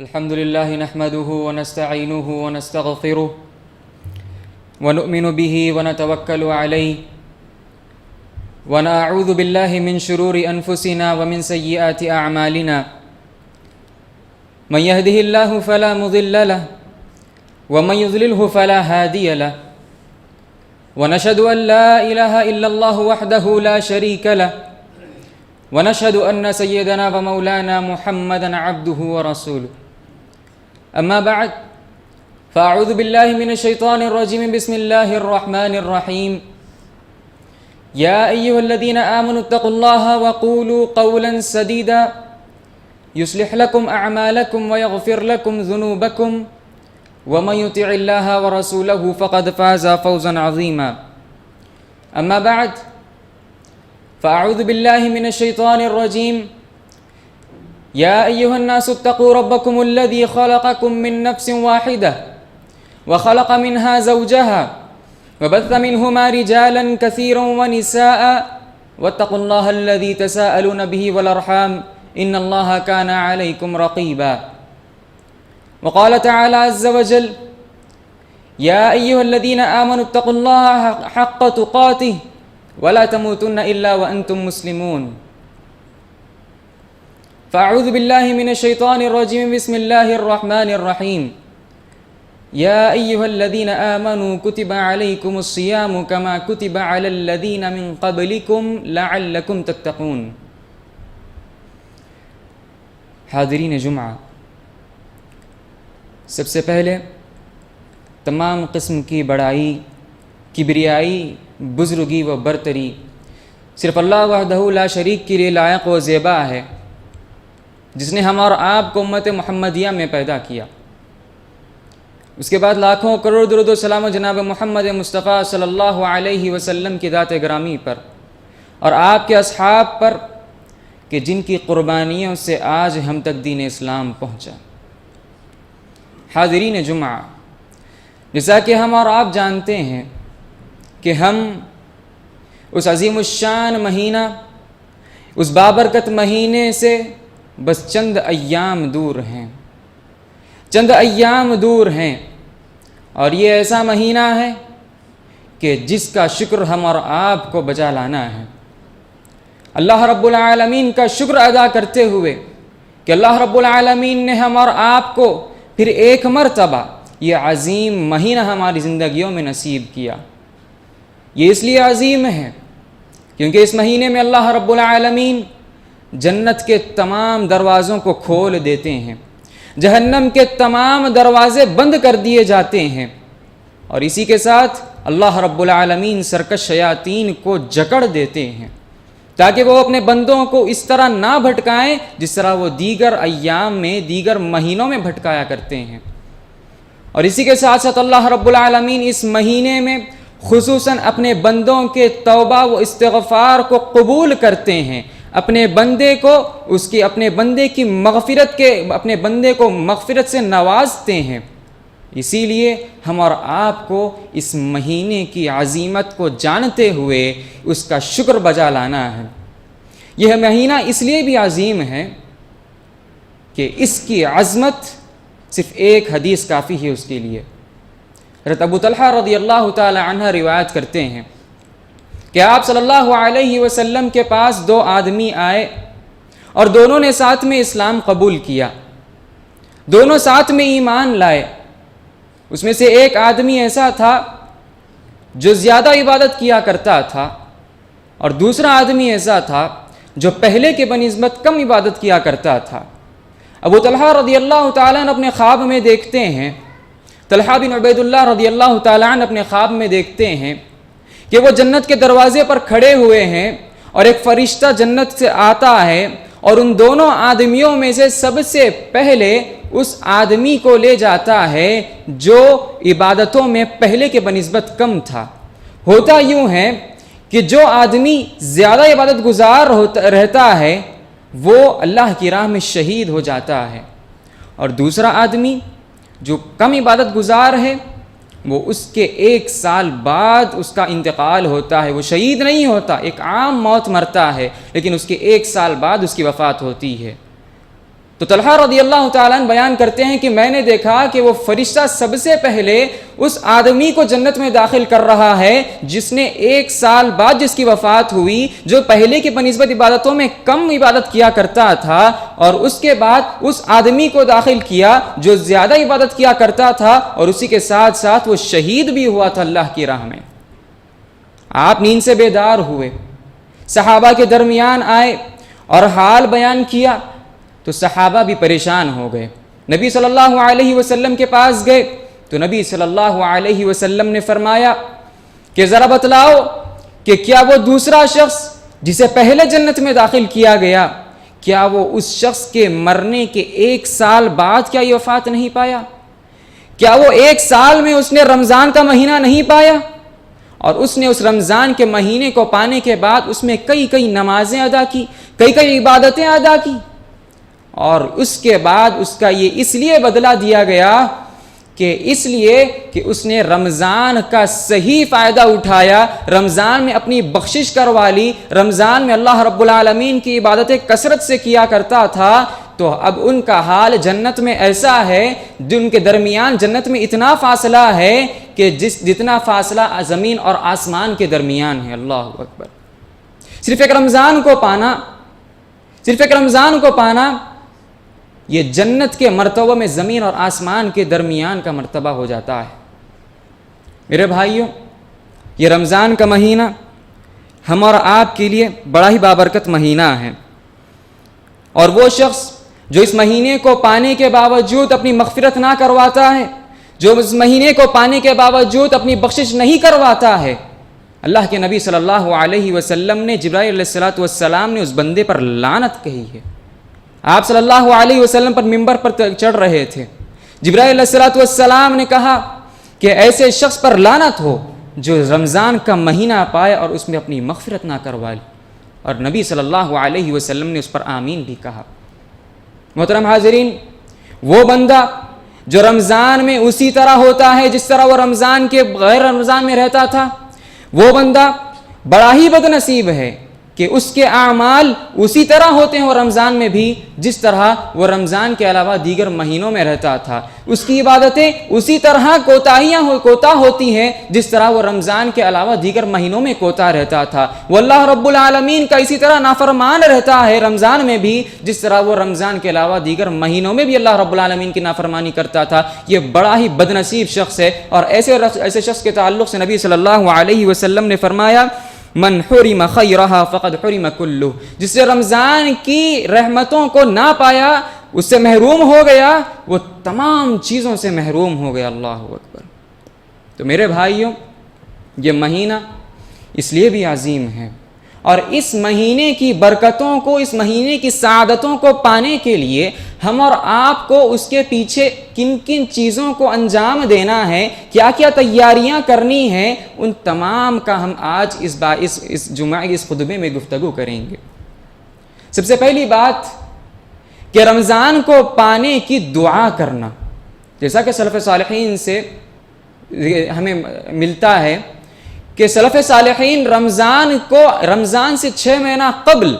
الحمد لله نحمده ونستعينه ونستغفره ونؤمن به ونتوكل عليه ونعوذ بالله من شرور أنفسنا ومن سيئات أعمالنا من يهده الله فلا مضل له ومن يضلله فلا هادي له ونشهد أن لا إله إلا الله وحده لا شريك له ونشهد أن سيدنا ومولانا محمدا عبده ورسوله أما بعد فأعوذ بالله من الشيطان الرجيم بسم الله الرحمن الرحيم يا أيها الذين آمنوا اتقوا الله وقولوا قولا سديدا يصلح لكم أعمالكم ويغفر لكم ذنوبكم ومن يطع الله ورسوله فقد فاز فوزا عظيما أما بعد فأعوذ بالله من الشيطان الرجيم يا أيها الناس اتقوا ربكم الذي خلقكم من نفس واحدة وخلق منها زوجها وبث منهما رجالا كثيرا ونساء واتقوا الله الذي تساءلون به والأرحام إن الله كان عليكم رقيبا وقال تعالى عز وجل يا أيها الذين آمنوا اتقوا الله حق تقاته ولا تموتن إلا وأنتم مسلمون فأعوذ بالله من الشيطان الرجيم بسم الله الرحمن الرحيم يا أيها الذين آمنوا كتب عليكم الصيام كما كتب على الذين من قبلكم لعلكم تتقون. حاضرین جمعہ، سب سے پہلے تمام قسم کی بڑائی، کبریائی، بزرگی و برتری صرف اللہ وحدہ لا شریک کے لیے لائق و زیبا ہے، جس نے ہم اور آپ کو امت محمدیہ میں پیدا کیا۔ اس کے بعد لاکھوں کروڑ درود و سلام و جناب محمد مصطفیٰ صلی اللہ علیہ وسلم کی ذات گرامی پر اور آپ کے اصحاب پر کہ جن کی قربانیوں سے آج ہم تک دین اسلام پہنچا۔ حاضرین جمعہ، جیسا کہ ہم اور آپ جانتے ہیں کہ ہم اس عظیم الشان مہینہ، اس بابرکت مہینے سے بس چند ایام دور ہیں، چند ایام دور ہیں، اور یہ ایسا مہینہ ہے کہ جس کا شکر ہم اور آپ کو بجا لانا ہے۔ اللہ رب العالمین کا شکر ادا کرتے ہوئے کہ اللہ رب العالمین نے ہم اور آپ کو پھر ایک مرتبہ یہ عظیم مہینہ ہماری زندگیوں میں نصیب کیا۔ یہ اس لیے عظیم ہے کیونکہ اس مہینے میں اللہ رب العالمین جنت کے تمام دروازوں کو کھول دیتے ہیں، جہنم کے تمام دروازے بند کر دیے جاتے ہیں، اور اسی کے ساتھ اللہ رب العالمین سرکش شیاطین کو جکڑ دیتے ہیں تاکہ وہ اپنے بندوں کو اس طرح نہ بھٹکائیں جس طرح وہ دیگر ایام میں، دیگر مہینوں میں بھٹکایا کرتے ہیں۔ اور اسی کے ساتھ ساتھ اللہ رب العالمین اس مہینے میں خصوصاً اپنے بندوں کے توبہ و استغفار کو قبول کرتے ہیں، اپنے بندے کو اپنے بندے کو مغفرت سے نوازتے ہیں۔ اسی لیے ہم اور آپ کو اس مہینے کی عظیمت کو جانتے ہوئے اس کا شکر بجا لانا ہے۔ یہ مہینہ اس لیے بھی عظیم ہے کہ اس کی عظمت صرف ایک حدیث کافی ہے اس کے لیے۔ حضرت ابو طلحہ رضی اللہ تعالی عنہ روایت کرتے ہیں کہ آپ صلی اللہ علیہ وسلم کے پاس دو آدمی آئے اور دونوں نے ساتھ میں اسلام قبول کیا، دونوں ساتھ میں ایمان لائے۔ اس میں سے ایک آدمی ایسا تھا جو زیادہ عبادت کیا کرتا تھا، اور دوسرا آدمی ایسا تھا جو پہلے کے بنسبت کم عبادت کیا کرتا تھا۔ ابو طلحہ رضی اللہ تعالیٰ عنہ اپنے خواب میں دیکھتے ہیں، طلحہ بن عبید اللہ رضی اللہ تعالیٰ عنہ اپنے خواب میں دیکھتے ہیں کہ وہ جنت کے دروازے پر کھڑے ہوئے ہیں اور ایک فرشتہ جنت سے آتا ہے اور ان دونوں آدمیوں میں سے سب سے پہلے اس آدمی کو لے جاتا ہے جو عبادتوں میں پہلے کے بنسبت کم تھا۔ ہوتا یوں ہے کہ جو آدمی زیادہ عبادت گزار رہتا ہے وہ اللہ کی راہ میں شہید ہو جاتا ہے، اور دوسرا آدمی جو کم عبادت گزار ہے وہ اس کے 1 سال بعد اس کا انتقال ہوتا ہے۔ وہ شہید نہیں ہوتا، ایک عام موت مرتا ہے، لیکن اس کے 1 سال بعد اس کی وفات ہوتی ہے۔ تو طلحہ رضی اللہ تعالیٰ عنہ بیان کرتے ہیں کہ میں نے دیکھا کہ وہ فرشتہ سب سے پہلے اس آدمی کو جنت میں داخل کر رہا ہے جس نے 1 سال بعد جس کی وفات ہوئی، جو پہلے کی بنسبت عبادتوں میں کم عبادت کیا کرتا تھا، اور اس کے بعد اس آدمی کو داخل کیا جو زیادہ عبادت کیا کرتا تھا، اور اسی کے ساتھ ساتھ وہ شہید بھی ہوا تھا اللہ کی راہ میں۔ آپ نیند سے بیدار ہوئے، صحابہ کے درمیان آئے اور حال بیان کیا تو صحابہ بھی پریشان ہو گئے۔ نبی صلی اللہ علیہ وسلم کے پاس گئے تو نبی صلی اللہ علیہ وسلم نے فرمایا کہ ذرا بتلاؤ کہ کیا وہ دوسرا شخص جسے پہلے جنت میں داخل کیا گیا، کیا وہ اس شخص کے مرنے کے 1 سال بعد کیا یہ وفات نہیں پایا؟ کیا وہ 1 سال میں اس نے رمضان کا مہینہ نہیں پایا؟ اور اس نے اس رمضان کے مہینے کو پانے کے بعد اس میں کئی نمازیں ادا کی، کئی عبادتیں ادا کی، اور اس کے بعد اس کا یہ اس لیے بدلہ دیا گیا اس لیے کہ اس نے رمضان کا صحیح فائدہ اٹھایا، رمضان میں اپنی بخشش کروا لی، رمضان میں اللہ رب العالمین کی عبادتیں کثرت سے کیا کرتا تھا، تو اب ان کا حال جنت میں ایسا ہے، جن کے درمیان جنت میں اتنا فاصلہ ہے کہ جتنا فاصلہ زمین اور آسمان کے درمیان ہے۔ اللہ اکبر! صرف ایک رمضان کو پانا یہ جنت کے مرتبہ میں زمین اور آسمان کے درمیان کا مرتبہ ہو جاتا ہے۔ میرے بھائیوں، یہ رمضان کا مہینہ ہم اور آپ کے لیے بڑا ہی بابرکت مہینہ ہے، اور وہ شخص جو اس مہینے کو پانے کے باوجود اپنی مغفرت نہ کرواتا ہے، جو اس مہینے کو پانے کے باوجود اپنی بخشش نہیں کرواتا ہے، اللہ کے نبی صلی اللہ علیہ وسلم نے، جبرائیل علیہ السلام نے اس بندے پر لعنت کہی ہے۔ آپ صلی اللہ علیہ وسلم پر ممبر پر چڑھ رہے تھے، جبرائیل علیہ السلام نے کہا کہ ایسے شخص پر لعنت ہو جو رمضان کا مہینہ پائے اور اس میں اپنی مغفرت نہ کروا لے، اور نبی صلی اللہ علیہ وسلم نے اس پر آمین بھی کہا۔ محترم حاضرین، وہ بندہ جو رمضان میں اسی طرح ہوتا ہے جس طرح وہ رمضان کے غیر رمضان میں رہتا تھا، وہ بندہ بڑا ہی بد نصیب ہے کہ اس کے اعمال اسی طرح ہوتے ہیں وہ رمضان میں بھی جس طرح وہ رمضان کے علاوہ دیگر مہینوں میں رہتا تھا، اس کی عبادتیں اسی طرح کوتاہ ہوتی ہیں جس طرح وہ رمضان کے علاوہ دیگر مہینوں میں کوتاہ رہتا تھا، وہ اللہ رب العالمین کا اسی طرح نافرمان رہتا ہے رمضان میں بھی جس طرح وہ رمضان کے علاوہ دیگر مہینوں میں بھی اللہ رب العالمین کی نافرمانی کرتا تھا۔ یہ بڑا ہی بد نصیب شخص ہے، اور ایسے شخص کے تعلق سے نبی صلی اللہ علیہ وسلم نے فرمایا، من حرم خیرہا فقد حرم کلہ، جس سے رمضان کی رحمتوں کو نہ پایا، اس سے محروم ہو گیا، وہ تمام چیزوں سے محروم ہو گیا۔ اللہ اکبر! تو میرے بھائیوں، یہ مہینہ اس لیے بھی عظیم ہے، اور اس مہینے کی برکتوں کو، اس مہینے کی سعادتوں کو پانے کے لیے ہم اور آپ کو اس کے پیچھے کن کن چیزوں کو انجام دینا ہے، کیا کیا تیاریاں کرنی ہیں، ان تمام کا ہم آج اس جمعہ اس خطبے میں گفتگو کریں گے۔ سب سے پہلی بات کہ رمضان کو پانے کی دعا کرنا، جیسا کہ سلف صالحین سے ہمیں ملتا ہے کہ سلف صالحین رمضان سے 6 مہینہ قبل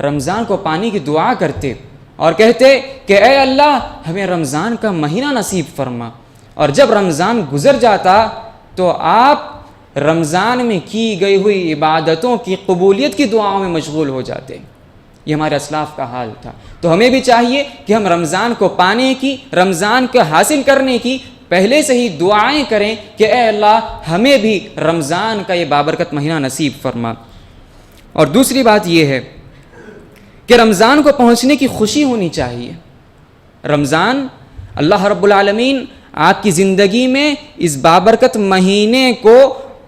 رمضان کو پانے کی دعا کرتے اور کہتے کہ اے اللہ ہمیں رمضان کا مہینہ نصیب فرما، اور جب رمضان گزر جاتا تو آپ رمضان میں کی گئی ہوئی عبادتوں کی قبولیت کی دعاؤں میں مشغول ہو جاتے۔ یہ ہمارے اسلاف کا حال تھا۔ تو ہمیں بھی چاہیے کہ ہم رمضان کو پانے کی، رمضان کو حاصل کرنے کی پہلے سے ہی دعائیں کریں کہ اے اللہ ہمیں بھی رمضان کا یہ بابرکت مہینہ نصیب فرما۔ اور دوسری بات یہ ہے کہ رمضان کو پہنچنے کی خوشی ہونی چاہیے۔ رمضان، اللہ رب العالمین آپ کی زندگی میں اس بابرکت مہینے کو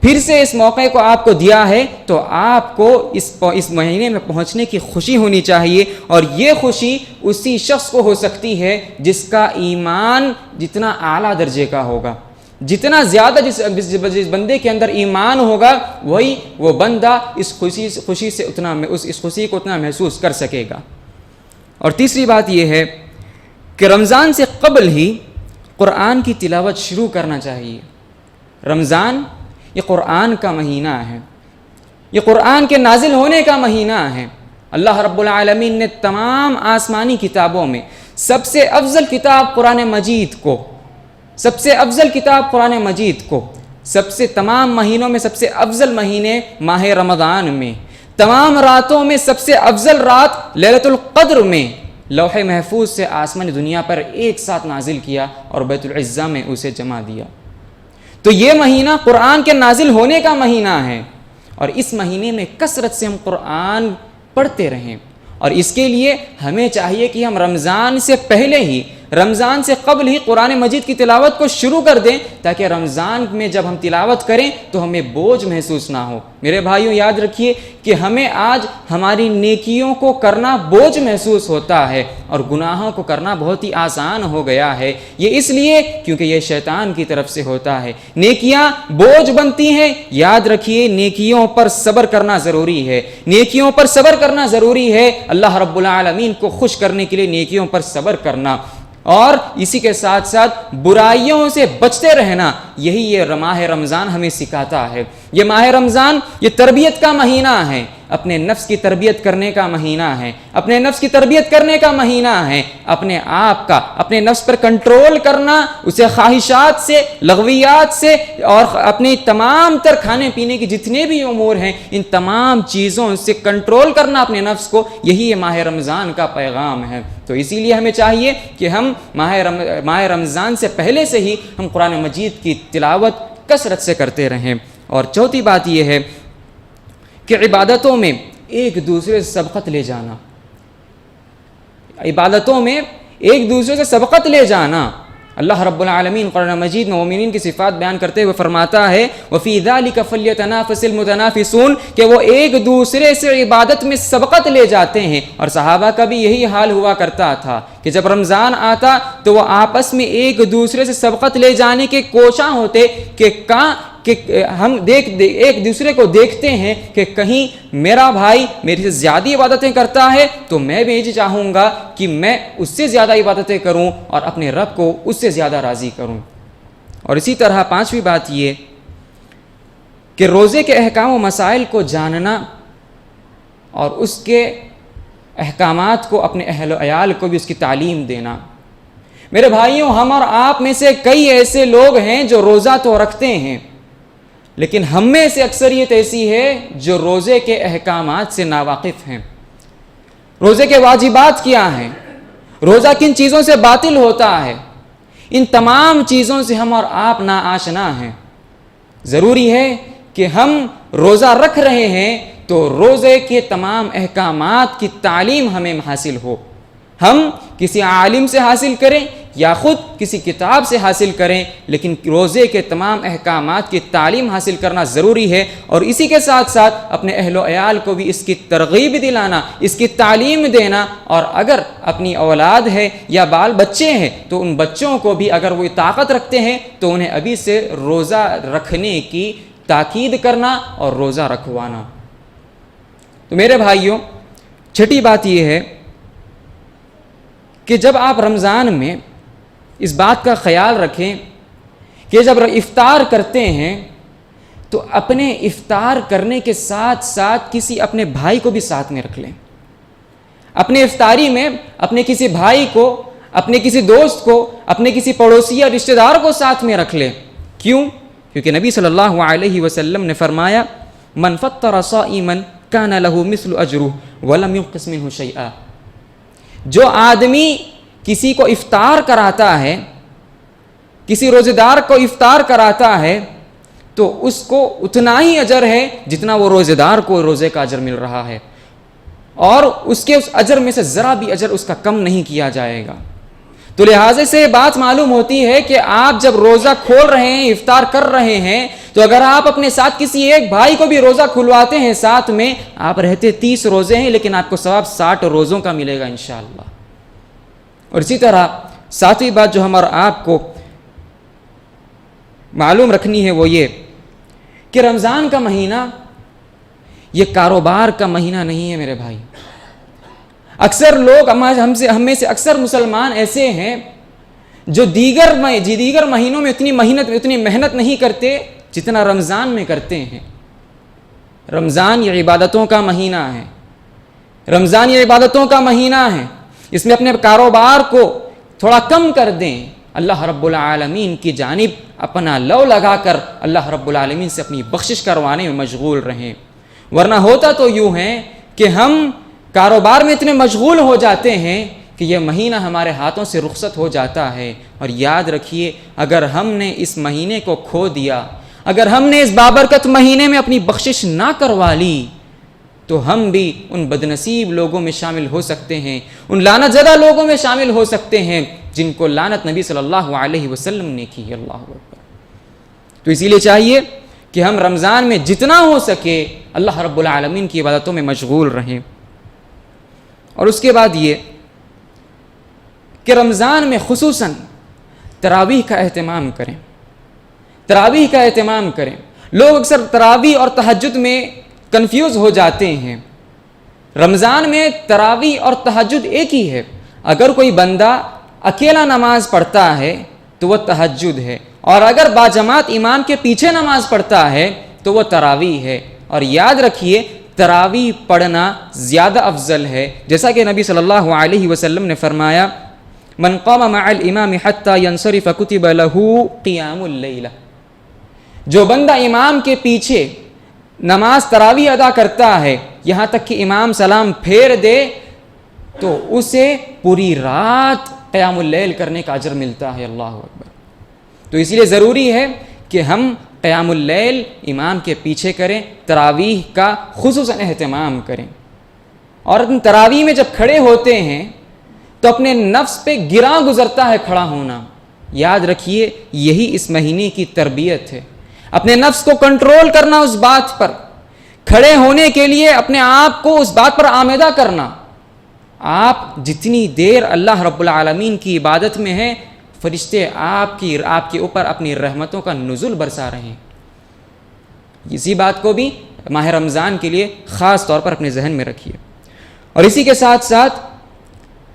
پھر سے اس موقع کو آپ کو دیا ہے، تو آپ کو اس مہینے میں پہنچنے کی خوشی ہونی چاہیے، اور یہ خوشی اسی شخص کو ہو سکتی ہے جس کا ایمان جتنا اعلیٰ درجے کا ہوگا، جتنا زیادہ جس بندے کے اندر ایمان ہوگا وہی وہ بندہ اس خوشی کو اتنا محسوس کر سکے گا۔ اور تیسری بات یہ ہے کہ رمضان سے قبل ہی قرآن کی تلاوت شروع کرنا چاہیے۔ رمضان یہ قرآن کا مہینہ ہے، یہ قرآن کے نازل ہونے کا مہینہ ہے۔ اللہ رب العالمین نے تمام آسمانی کتابوں میں سب سے افضل کتاب قرآن مجید کو، سب سے افضل کتاب قرآن مجید کو سب سے تمام مہینوں میں سب سے افضل مہینے ماہ رمضان میں، تمام راتوں میں سب سے افضل رات لیلۃ القدر میں لوح محفوظ سے آسمان دنیا پر ایک ساتھ نازل کیا اور بیت العزہ میں اسے جمع دیا۔ تو یہ مہینہ قرآن کے نازل ہونے کا مہینہ ہے، اور اس مہینے میں کثرت سے ہم قرآن پڑھتے رہیں، اور اس کے لیے ہمیں چاہیے کہ ہم رمضان سے پہلے ہی، رمضان سے قبل ہی قرآن مجید کی تلاوت کو شروع کر دیں، تاکہ رمضان میں جب ہم تلاوت کریں تو ہمیں بوجھ محسوس نہ ہو۔ میرے بھائیوں، یاد رکھیے کہ ہمیں آج ہماری نیکیوں کو کرنا بوجھ محسوس ہوتا ہے اور گناہوں کو کرنا بہت ہی آسان ہو گیا ہے۔ یہ اس لیے کیونکہ یہ شیطان کی طرف سے ہوتا ہے۔ نیکیاں بوجھ بنتی ہیں، یاد رکھیے نیکیوں پر صبر کرنا ضروری ہے، نیکیوں پر صبر کرنا ضروری ہے۔ اللہ رب العالمین کو خوش کرنے کے لیے نیکیوں پر صبر کرنا، اور اسی کے ساتھ ساتھ برائیوں سے بچتے رہنا، یہی یہ ماہ رمضان ہمیں سکھاتا ہے۔ یہ ماہ رمضان یہ تربیت کا مہینہ ہے، اپنے نفس کی تربیت کرنے کا مہینہ ہے، اپنے نفس کی تربیت کرنے کا مہینہ ہے، اپنے آپ کا، اپنے نفس پر کنٹرول کرنا، اسے خواہشات سے، لغویات سے اور اپنے تمام تر کھانے پینے کی جتنے بھی امور ہیں، ان تمام چیزوں سے کنٹرول کرنا اپنے نفس کو، یہی یہ ماہ رمضان کا پیغام ہے۔ تو اسی لیے ہمیں چاہیے کہ ہم ماہ رمضان سے پہلے سے ہی ہم قرآن مجید کی تلاوت کثرت سے کرتے رہیں۔ اور چوتھی بات یہ ہے کہ عبادتوں میں ایک دوسرے سے سبقت لے جانا، عبادتوں میں ایک دوسرے سے سبقت لے جانا۔ اللہ رب العالمین قرآن مجید میں مومنین کی صفات بیان کرتے ہوئے فرماتا ہے وَفِي ذَلِكَ فَلْيَتَنَافَسِ الْمُتَنَافِسُونَ، کہ وہ ایک دوسرے سے عبادت میں سبقت لے جاتے ہیں۔ اور صحابہ کا بھی یہی حال ہوا کرتا تھا کہ جب رمضان آتا تو وہ آپس میں ایک دوسرے سے سبقت لے جانے کے کوشاں ہوتے کہ ہم ایک دوسرے کو دیکھتے ہیں کہ کہیں میرا بھائی میری سے زیادہ عبادتیں کرتا ہے تو میں بھی یہ چاہوں گا کہ میں اس سے زیادہ عبادتیں کروں اور اپنے رب کو اس سے زیادہ راضی کروں۔ اور اسی طرح پانچویں بات یہ کہ روزے کے احکام و مسائل کو جاننا اور اس کے احکامات کو اپنے اہل و عیال کو بھی اس کی تعلیم دینا۔ میرے بھائیوں، ہم اور آپ میں سے کئی ایسے لوگ ہیں جو روزہ تو رکھتے ہیں، لیکن ہم میں سے اکثریت ایسی ہے جو روزے کے احکامات سے ناواقف ہیں۔ روزے کے واجبات کیا ہیں، روزہ کن چیزوں سے باطل ہوتا ہے، ان تمام چیزوں سے ہم اور آپ ناآشنا ہیں۔ ضروری ہے کہ ہم روزہ رکھ رہے ہیں تو روزے کے تمام احکامات کی تعلیم ہمیں حاصل ہو، ہم کسی عالم سے حاصل کریں یا خود کسی کتاب سے حاصل کریں، لیکن روزے کے تمام احکامات کی تعلیم حاصل کرنا ضروری ہے۔ اور اسی کے ساتھ ساتھ اپنے اہل و عیال کو بھی اس کی ترغیب دلانا، اس کی تعلیم دینا، اور اگر اپنی اولاد ہے یا بال بچے ہیں تو ان بچوں کو بھی اگر وہ طاقت رکھتے ہیں تو انہیں ابھی سے روزہ رکھنے کی تاکید کرنا اور روزہ رکھوانا۔ تو میرے بھائیوں، چھٹی بات یہ ہے کہ جب آپ رمضان میں اس بات کا خیال رکھیں کہ جب افطار کرتے ہیں تو اپنے افطار کرنے کے ساتھ ساتھ کسی اپنے بھائی کو بھی ساتھ میں رکھ لیں۔ اپنے افطاری میں اپنے کسی بھائی کو، اپنے کسی دوست کو، اپنے کسی پڑوسی یا رشتہ دار کو ساتھ میں رکھ لیں۔ کیوں؟ کیونکہ نبی صلی اللہ علیہ وسلم نے فرمایا من فطر صائما کان له مثل اجره ولم ينقص منه شيئا۔ جو آدمی کسی کو افطار کراتا ہے، کسی روزے دار کو افطار کراتا ہے، تو اس کو اتنا ہی اجر ہے جتنا وہ روزے دار کو روزے کا اجر مل رہا ہے، اور اس کے اس اجر میں سے ذرا بھی اجر اس کا کم نہیں کیا جائے گا۔ تو لہٰذا سے بات معلوم ہوتی ہے کہ آپ جب روزہ کھول رہے ہیں، افطار کر رہے ہیں، تو اگر آپ اپنے ساتھ کسی ایک بھائی کو بھی روزہ کھلواتے ہیں ساتھ میں، آپ رہتے 30 روزے ہیں لیکن آپ کو ثواب 60 روزوں کا ملے گا انشاءاللہ۔ اور اسی طرح ساتویں بات جو ہمارا آپ کو معلوم رکھنی ہے وہ یہ کہ رمضان کا مہینہ یہ کاروبار کا مہینہ نہیں ہے میرے بھائی۔ اکثر لوگ ہم میں سے اکثر مسلمان ایسے ہیں جو دیگر مہینوں میں اتنی محنت نہیں کرتے جتنا رمضان میں کرتے ہیں۔ رمضان یہ عبادتوں کا مہینہ ہے، رمضان یہ عبادتوں کا مہینہ ہے، اس میں اپنے کاروبار کو تھوڑا کم کر دیں، اللہ رب العالمین کی جانب اپنا لو لگا کر اللہ رب العالمین سے اپنی بخشش کروانے میں مشغول رہیں۔ ورنہ ہوتا تو یوں ہے کہ ہم کاروبار میں اتنے مشغول ہو جاتے ہیں کہ یہ مہینہ ہمارے ہاتھوں سے رخصت ہو جاتا ہے، اور یاد رکھیے اگر ہم نے اس مہینے کو کھو دیا، اگر ہم نے اس بابرکت مہینے میں اپنی بخشش نہ کروا لی، تو ہم بھی ان بدنصیب لوگوں میں شامل ہو سکتے ہیں، ان لعنت زدہ لوگوں میں شامل ہو سکتے ہیں جن کو لعنت نبی صلی اللہ علیہ وسلم نے کی ہے۔ اللہ اکبر۔ تو اسی لیے چاہیے کہ ہم رمضان میں جتنا ہو سکے اللہ رب العالمین کی عبادتوں میں مشغول رہیں۔ اور اس کے بعد یہ کہ رمضان میں خصوصاً تراویح کا اہتمام کریں، تراویح کا اہتمام کریں۔ لوگ اکثر تراویح اور تہجد میں کنفیوز ہو جاتے ہیں۔ رمضان میں تراویح اور تہجد ایک ہی ہے۔ اگر کوئی بندہ اکیلا نماز پڑھتا ہے تو وہ تہجد ہے، اور اگر باجماعت امام کے پیچھے نماز پڑھتا ہے تو وہ تراویح ہے۔ اور یاد رکھیے تراویح پڑھنا زیادہ افضل ہے، جیسا کہ نبی صلی اللہ علیہ وسلم نے فرمایا من قام مع الامام حتى ينصرف كتب له قیام اللیلہ، جو بندہ امام کے پیچھے نماز تراویح ادا کرتا ہے یہاں تک کہ امام سلام پھیر دے تو اسے پوری رات قیام اللیل کرنے کا اجر ملتا ہے۔ اللہ اکبر۔ تو اس لیے ضروری ہے کہ ہم قیام اللیل امام کے پیچھے کریں، تراویح کا خصوصاً اہتمام کریں۔ اور تراویح میں جب کھڑے ہوتے ہیں تو اپنے نفس پہ گراں گزرتا ہے کھڑا ہونا۔ یاد رکھیے یہی اس مہینے کی تربیت ہے، اپنے نفس کو کنٹرول کرنا، اس بات پر کھڑے ہونے کے لیے اپنے آپ کو اس بات پر آمادہ کرنا۔ آپ جتنی دیر اللہ رب العالمین کی عبادت میں ہیں، فرشتے آپ کے اوپر اپنی رحمتوں کا نزول برسا رہے ہیں۔ اسی بات کو بھی ماہ رمضان کے لیے خاص طور پر اپنے ذہن میں رکھیے۔ اور اسی کے ساتھ ساتھ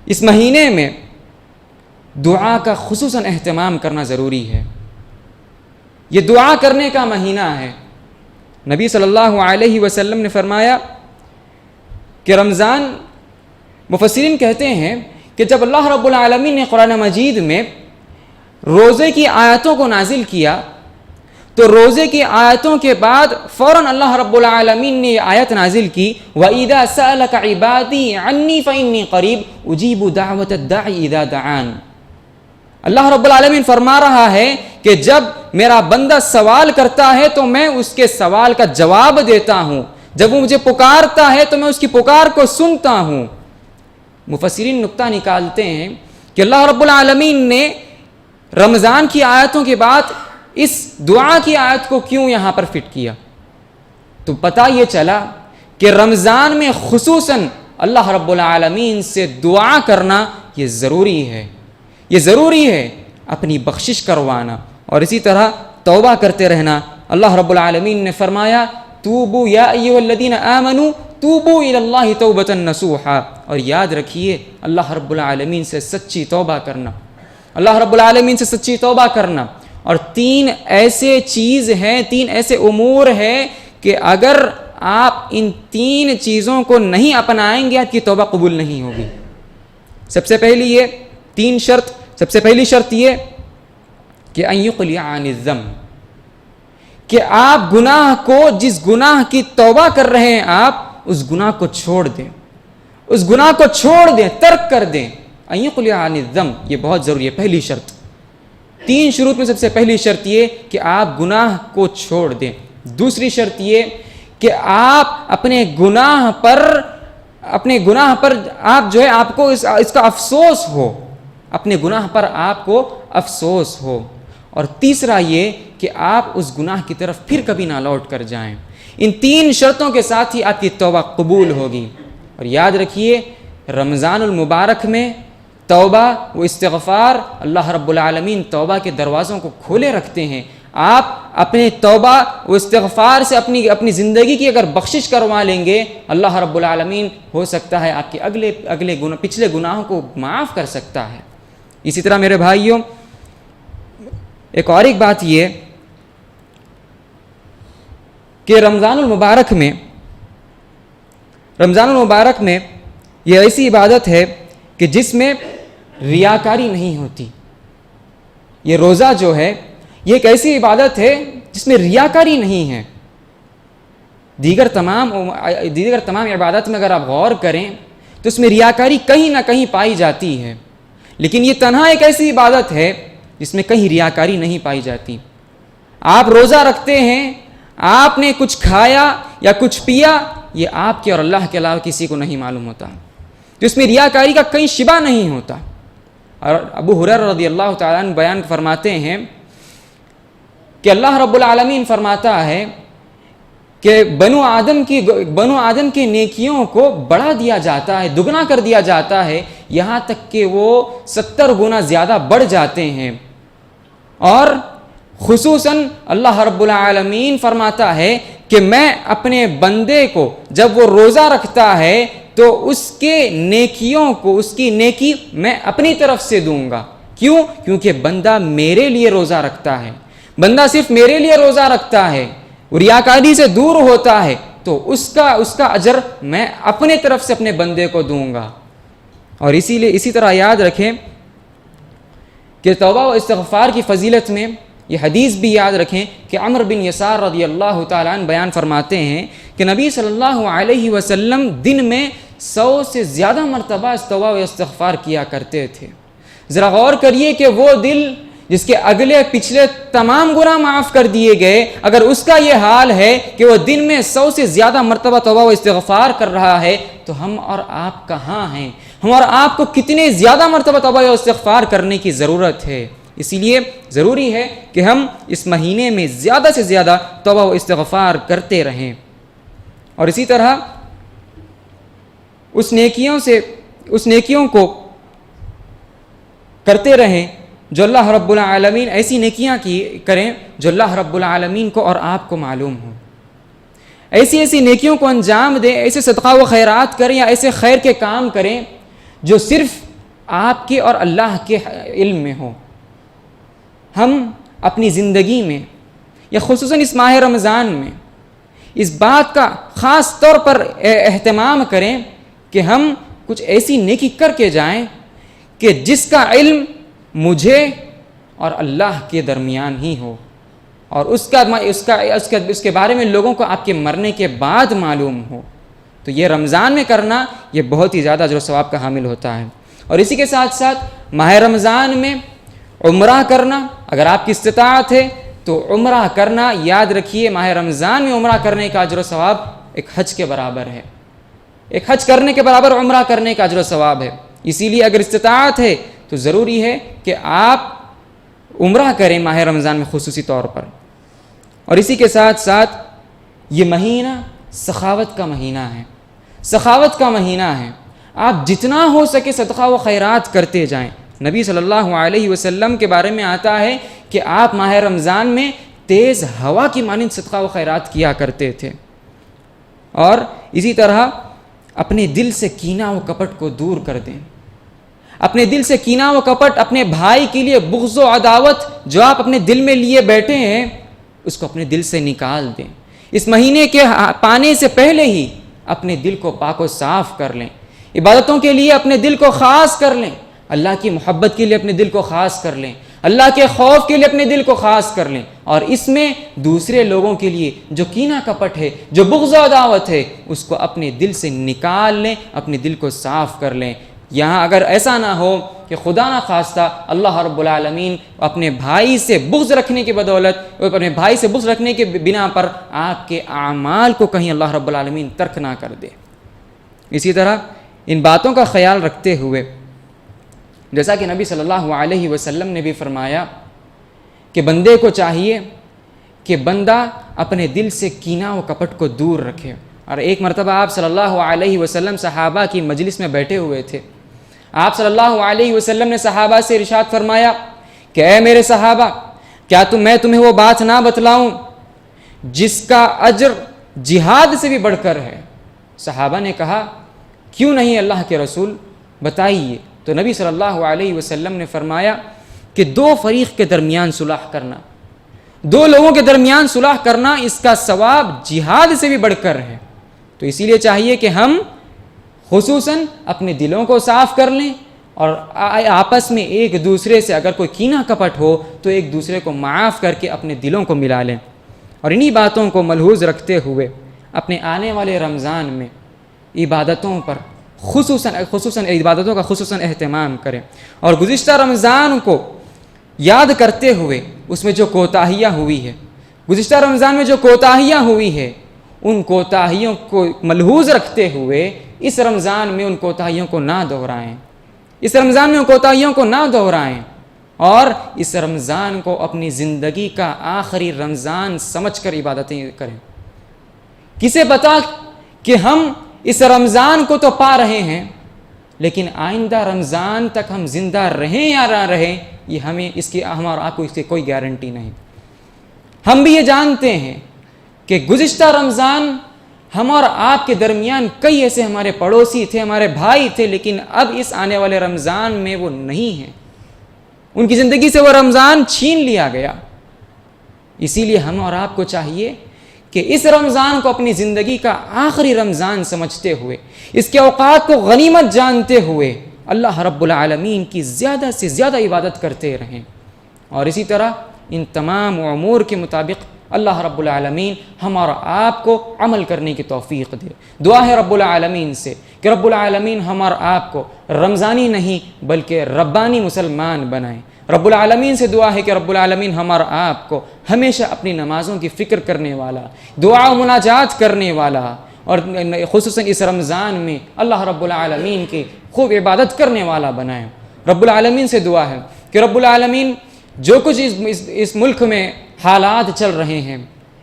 اس مہینے میں دعا کا خصوصاً اہتمام کرنا ضروری ہے۔ یہ دعا کرنے کا مہینہ ہے۔ نبی صلی اللہ علیہ وسلم نے فرمایا کہ رمضان، مفسرین کہتے ہیں کہ جب اللہ رب العالمین نے قرآن مجید میں روزے کی آیتوں کو نازل کیا تو روزے کی آیتوں کے بعد فوراً اللہ رب العالمین نے یہ آیت نازل کی وَإِذَا سَأَلَكَ عِبَادِي عَنِّي فَإِنِّي قَرِيبٌ أُجِيبُ دَعْوَةَ الدَّاعِ إِذَا دَعَانِ۔ اللہ رب العالمین فرما رہا ہے کہ جب میرا بندہ سوال کرتا ہے تو میں اس کے سوال کا جواب دیتا ہوں، جب وہ مجھے پکارتا ہے تو میں اس کی پکار کو سنتا ہوں۔ مفسرین نقطہ نکالتے ہیں کہ اللہ رب العالمین نے رمضان کی آیتوں کے بعد اس دعا کی آیت کو کیوں یہاں پر فٹ کیا، تو پتہ یہ چلا کہ رمضان میں خصوصاً اللہ رب العالمین سے دعا کرنا یہ ضروری ہے، یہ ضروری ہے اپنی بخشش کروانا، اور اسی طرح توبہ کرتے رہنا۔ اللہ رب العالمین نے فرمایا توبوا یا ایھا الذین آمنوا توبوا الی اللہ توبۃ نصوحا، اور یاد رکھیے اللہ رب العالمین سے سچی توبہ کرنا، اللہ رب العالمین سے سچی توبہ کرنا۔ اور تین ایسے چیز ہیں، تین ایسے امور ہیں کہ اگر آپ ان تین چیزوں کو نہیں اپنائیں گے آپ کی توبہ قبول نہیں ہوگی۔ سب سے پہلی شرط یہ کہ ان یقلع عن الذنب، کہ آپ گناہ کو، جس گناہ کی توبہ کر رہے ہیں آپ اس گناہ کو چھوڑ دیں، اس گناہ کو چھوڑ دیں، ترک کر دیں۔ ان یقلع عن الذنب یہ بہت ضروری ہے، پہلی شرط۔ تین شروط میں سب سے پہلی شرط یہ کہ آپ گناہ کو چھوڑ دیں۔ دوسری شرط یہ کہ آپ اپنے گناہ پر آپ جو ہے آپ کو اس کا افسوس ہو، اپنے گناہ پر آپ کو افسوس ہو۔ اور تیسرا یہ کہ آپ اس گناہ کی طرف پھر کبھی نہ لوٹ کر جائیں۔ ان تین شرطوں کے ساتھ ہی آپ کی توبہ قبول ہوگی۔ اور یاد رکھیے رمضان المبارک میں توبہ و استغفار، اللہ رب العالمین توبہ کے دروازوں کو کھولے رکھتے ہیں۔ آپ اپنے توبہ و استغفار سے اپنی زندگی کی اگر بخشش کروا لیں گے اللہ رب العالمین ہو سکتا ہے آپ کے پچھلے گناہوں کو معاف کر سکتا ہے۔ اسی طرح میرے بھائیوں ایک بات یہ کہ رمضان المبارک میں یہ ایسی عبادت ہے کہ جس میں ریاکاری نہیں ہوتی. یہ روزہ جو ہے یہ ایک ایسی عبادت ہے جس میں ریاکاری نہیں ہے. دیگر تمام عبادت میں اگر آپ غور کریں تو اس میں ریاکاری کہیں نہ کہیں پائی جاتی ہے، لیکن یہ تنہا ایک ایسی عبادت ہے جس میں کہیں ریاکاری نہیں پائی جاتی. آپ روزہ رکھتے ہیں، آپ نے کچھ کھایا یا کچھ پیا، یہ آپ کے اور اللہ کے علاوہ کسی کو نہیں معلوم ہوتا، تو اس میں ریاکاری کا کہیں شبہ نہیں ہوتا. اور ابو ہریرہ رضی اللہ تعالیٰ عنہ بیان فرماتے ہیں کہ اللہ رب العالمین فرماتا ہے کہ بنو آدم کی نیکیوں کو بڑھا دیا جاتا ہے، دگنا کر دیا جاتا ہے، یہاں تک کہ وہ 70 گنا زیادہ بڑھ جاتے ہیں. اور خصوصاً اللہ رب العالمین فرماتا ہے کہ میں اپنے بندے کو جب وہ روزہ رکھتا ہے تو اس کی نیکی میں اپنی طرف سے دوں گا. کیوں؟ کیونکہ بندہ میرے لیے روزہ رکھتا ہے، بندہ صرف میرے لیے روزہ رکھتا ہے، ریاکاری سے دور ہوتا ہے، تو اس کا اجر میں اپنے طرف سے اپنے بندے کو دوں گا. اور اسی طرح یاد رکھیں کہ توبہ و استغفار کی فضیلت میں یہ حدیث بھی یاد رکھیں کہ عمرو بن یسار رضی اللہ تعالیٰ عنہ بیان فرماتے ہیں کہ نبی صلی اللہ علیہ وسلم دن میں 100 سے زیادہ مرتبہ توبہ و استغفار کیا کرتے تھے. ذرا غور کریے کہ وہ دل جس کے اگلے پچھلے تمام گناہ معاف کر دیے گئے، اگر اس کا یہ حال ہے کہ وہ دن میں 100 سے زیادہ مرتبہ توبہ و استغفار کر رہا ہے، تو ہم اور آپ کہاں ہیں؟ ہم اور آپ کو کتنے زیادہ مرتبہ توبہ و استغفار کرنے کی ضرورت ہے. اسی لیے ضروری ہے کہ ہم اس مہینے میں زیادہ سے زیادہ توبہ و استغفار کرتے رہیں. اور اسی طرح اس نیکیوں کو کرتے رہیں جو اللہ رب العالمین، ایسی نیکیاں کریں جو اللہ رب العالمین کو اور آپ کو معلوم ہو. ایسی نیکیوں کو انجام دیں، ایسے صدقہ و خیرات کریں یا ایسے خیر کے کام کریں جو صرف آپ کے اور اللہ کے علم میں ہو. ہم اپنی زندگی میں یا خصوصاً اس ماہ رمضان میں اس بات کا خاص طور پر اہتمام کریں کہ ہم کچھ ایسی نیکی کر کے جائیں کہ جس کا علم مجھے اور اللہ کے درمیان ہی ہو، اور اس کے بارے میں لوگوں کو آپ کے مرنے کے بعد معلوم ہو. تو یہ رمضان میں کرنا یہ بہت ہی زیادہ اجر و ثواب کا حامل ہوتا ہے. اور اسی کے ساتھ ساتھ ماہ رمضان میں عمرہ کرنا، اگر آپ کی استطاعت ہے تو عمرہ کرنا. یاد رکھیے ماہ رمضان میں عمرہ کرنے کا اجر و ثواب ایک حج کے برابر ہے، ایک حج کرنے کے برابر عمرہ کرنے کا اجر و ثواب ہے. اسی لیے اگر استطاعت ہے تو ضروری ہے کہ آپ عمرہ کریں ماہ رمضان میں خصوصی طور پر. اور اسی کے ساتھ ساتھ یہ مہینہ سخاوت کا مہینہ ہے، سخاوت کا مہینہ ہے. آپ جتنا ہو سکے صدقہ و خیرات کرتے جائیں. نبی صلی اللہ علیہ وسلم کے بارے میں آتا ہے کہ آپ ماہ رمضان میں تیز ہوا کی مانند صدقہ و خیرات کیا کرتے تھے. اور اسی طرح اپنے دل سے کینہ و کپٹ کو دور کر دیں. اپنے دل سے کینہ و کپٹ، اپنے بھائی کے لیے بغض و عداوت جو آپ اپنے دل میں لیے بیٹھے ہیں اس کو اپنے دل سے نکال دیں. اس مہینے کے پانے سے پہلے ہی اپنے دل کو پاک و صاف کر لیں. عبادتوں کے لیے اپنے دل کو خاص کر لیں، اللہ کی محبت کے لیے اپنے دل کو خاص کر لیں، اللہ کے خوف کے لیے اپنے دل کو خاص کر لیں. اور اس میں دوسرے لوگوں کے لیے جو کینہ کپٹ ہے، جو بغض و عداوت ہے، اس کو اپنے دل سے نکال لیں، اپنے دل کو صاف کر لیں. یہاں اگر ایسا نہ ہو کہ خدا نہ خواستہ اللہ رب العالمین اپنے بھائی سے بغض رکھنے کی بدولت، اپنے بھائی سے بغض رکھنے کے بنا پر آپ کے اعمال کو کہیں اللہ رب العالمین ترک نہ کر دے. اسی طرح ان باتوں کا خیال رکھتے ہوئے جیسا کہ نبی صلی اللہ علیہ وسلم نے بھی فرمایا کہ بندے کو چاہیے کہ بندہ اپنے دل سے کینہ و کپٹ کو دور رکھے. اور ایک مرتبہ آپ صلی اللہ علیہ وسلم صحابہ کی مجلس میں بیٹھے ہوئے تھے. آپ صلی اللہ علیہ وسلم نے صحابہ سے ارشاد فرمایا کہ اے میرے صحابہ، کیا میں تمہیں وہ بات نہ بتلاؤں جس کا اجر جہاد سے بھی بڑھ کر ہے؟ صحابہ نے کہا کیوں نہیں اللہ کے رسول، بتائیے. تو نبی صلی اللہ علیہ وسلم نے فرمایا کہ 2 فریق کے درمیان صلح کرنا، 2 لوگوں کے درمیان صلح کرنا، اس کا ثواب جہاد سے بھی بڑھ کر ہے. تو اسی لیے چاہیے کہ ہم خصوصاً اپنے دلوں کو صاف کر لیں، اور آپس میں ایک دوسرے سے اگر کوئی کینہ کپٹ ہو تو ایک دوسرے کو معاف کر کے اپنے دلوں کو ملا لیں. اور انہی باتوں کو ملحوظ رکھتے ہوئے اپنے آنے والے رمضان میں عبادتوں پر خصوصاً عبادتوں کا خصوصاً اہتمام کریں. اور گزشتہ رمضان کو یاد کرتے ہوئے اس میں جو کوتاہیاں ہوئی ہے، گزشتہ رمضان میں جو کوتاہیاں ہوئی ہے، ان کوتاہیوں کو ملحوظ رکھتے ہوئے اس رمضان میں ان کوتاہیوں کو نہ دہرائیں، اس رمضان میں ان کوتاہیوں کو نہ دہرائیں، اور اس رمضان کو اپنی زندگی کا آخری رمضان سمجھ کر عبادتیں کریں. کسے پتا کہ ہم اس رمضان کو تو پا رہے ہیں، لیکن آئندہ رمضان تک ہم زندہ رہیں یا نہ رہیں، یہ ہمیں اس کی ہمارا آپ کو اس کی کوئی گارنٹی نہیں. ہم بھی یہ جانتے ہیں کہ گزشتہ رمضان ہم اور آپ کے درمیان کئی ایسے ہمارے پڑوسی تھے، ہمارے بھائی تھے، لیکن اب اس آنے والے رمضان میں وہ نہیں ہیں، ان کی زندگی سے وہ رمضان چھین لیا گیا. اسی لیے ہم اور آپ کو چاہیے کہ اس رمضان کو اپنی زندگی کا آخری رمضان سمجھتے ہوئے، اس کے اوقات کو غنیمت جانتے ہوئے اللہ رب العالمین کی زیادہ سے زیادہ عبادت کرتے رہیں. اور اسی طرح ان تمام امور کے مطابق اللہ رب العالمین ہم اور آپ کو عمل کرنے کی توفیق دے. دعا ہے رب العالمین سے کہ رب العالمین ہم اور آپ کو رمضانی نہیں بلکہ ربانی مسلمان بنائیں. رب العالمین سے دعا ہے کہ رب العالمین ہم اور آپ کو ہمیشہ اپنی نمازوں کی فکر کرنے والا، دعا و مناجات کرنے والا، اور خصوصاً اس رمضان میں اللہ رب العالمین کی خوب عبادت کرنے والا بنائیں. رب العالمین سے دعا ہے کہ رب العالمین جو کچھ اس ملک میں حالات چل رہے ہیں،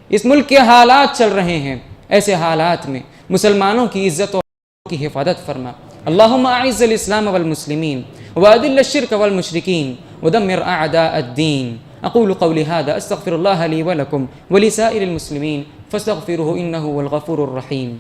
اس ملک کے حالات چل رہے ہیں، ایسے حالات میں مسلمانوں کی عزت اور کی حفاظت فرما. اللہم اعز الاسلام والمسلمین واذل الشرک والمشرکین ودمر اعداء الدین. اقول قولی هذا استغفر اللہ لی ولکم ولسائر المسلمین فاستغفروه انه هو الغفور الرحیم.